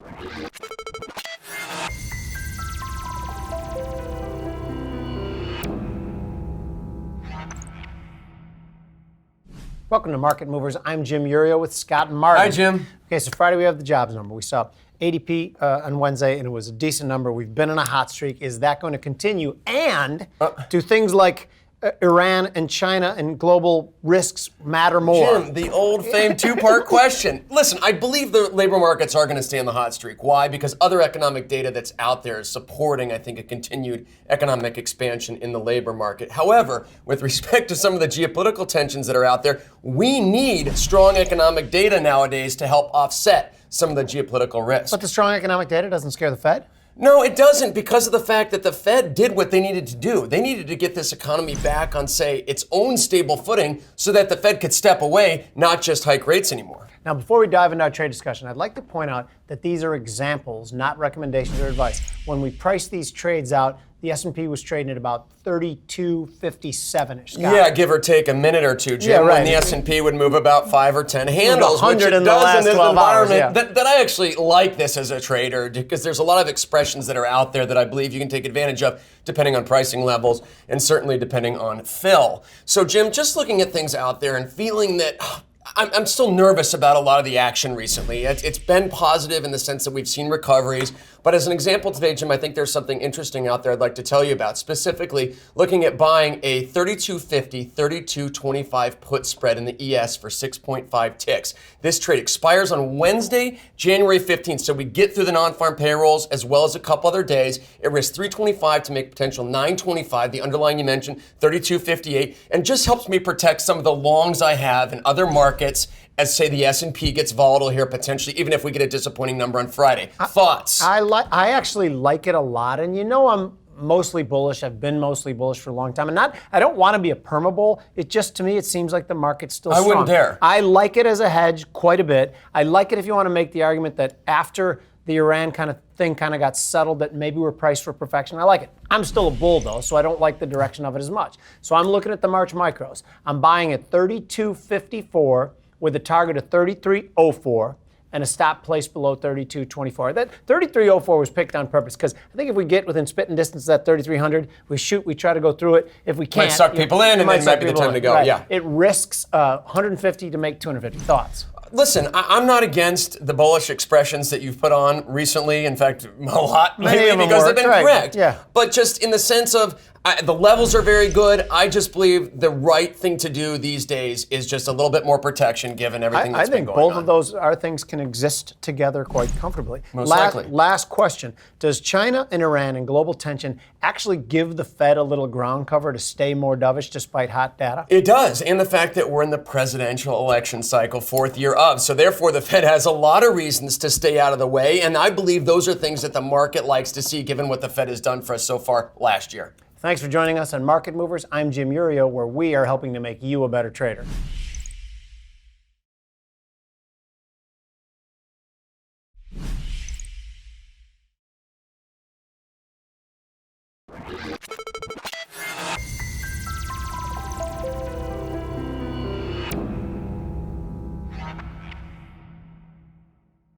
Welcome to Market Movers. I'm Jim Urio with Scott Martin. Hi, Jim. Okay, so Friday we have the jobs number. We saw ADP on Wednesday, and it was a decent number. We've been on a hot streak. Is that going to continue? And do things like Iran and China and global risks matter more? Jim, the old famed two-part question. Listen, I believe the labor markets are going to stay on the hot streak. Why? Because other economic data that's out there is supporting, I think, a continued economic expansion in the labor market. However, with respect to some of the geopolitical tensions that are out there, we need strong economic data nowadays to help offset some of the geopolitical risks. But the strong economic data doesn't scare the Fed? No, it doesn't, because of the fact that the Fed did what they needed to do. They needed to get this economy back on, say, its own stable footing so that the Fed could step away, not just hike rates anymore. Now, before we dive into our trade discussion, I'd like to point out that these are examples, not recommendations or advice. When we price these trades out, the S&P was trading at about 32.57-ish. Yeah, give or take a minute or two, Jim, when the S&P would move about 5 or 10 handles, which it does in this environment. That I actually like this as a trader, because there's a lot of expressions that are out there that I believe you can take advantage of depending on pricing levels and certainly depending on fill. So, Jim, just looking at things out there and feeling that I'm still nervous about a lot of the action recently. It's been positive in the sense that we've seen recoveries. But as an example today, Jim, I think there's something interesting out there I'd like to tell you about, specifically looking at buying a 3250, 3225 put spread in the ES for 6.5 ticks. This trade expires on Wednesday, January 15th. So we get through the non-farm payrolls as well as a couple other days. It risks 325 to make potential 925. The underlying you mentioned, 3258, and just helps me protect some of the longs I have in other markets as, say, the S&P gets volatile here potentially, even if we get a disappointing number on Friday. Thoughts? I actually like it a lot, and you know I'm mostly bullish. I've been mostly bullish for a long time, and I don't want to be a perma bull. It just, to me, it seems like the market's still strong. I wouldn't dare. I like it as a hedge quite a bit. I like it if you want to make the argument that after the Iran kind of thing kind of got settled, that maybe we're priced for perfection. I like it. I'm still a bull, though, so I don't like the direction of it as much. So I'm looking at the March micros. I'm buying at 32.54 with a target of 33.04 and a stop place below 32.24. That 33.04 was picked on purpose because I think if we get within spitting distance of that 3,300, we shoot, we try to go through it. If we can't, might suck people in, and then might be the time to go. Right. Yeah, it risks 150 to make 250. Thoughts? Listen, I'm not against the bullish expressions that you've put on recently. In fact, a lot lately, because they've been correct. Yeah. But just in the sense of the levels are very good. I just believe the right thing to do these days is just a little bit more protection given everything that's been going on. I think both of those things can exist together quite comfortably. Most likely. Last question. Does China and Iran and global tension actually give the Fed a little ground cover to stay more dovish despite hot data? It does, and the fact that we're in the presidential election cycle, fourth year of. So therefore, the Fed has a lot of reasons to stay out of the way, and I believe those are things that the market likes to see given what the Fed has done for us so far last year. Thanks for joining us on Market Movers. I'm Jim Urio, where we are helping to make you a better trader.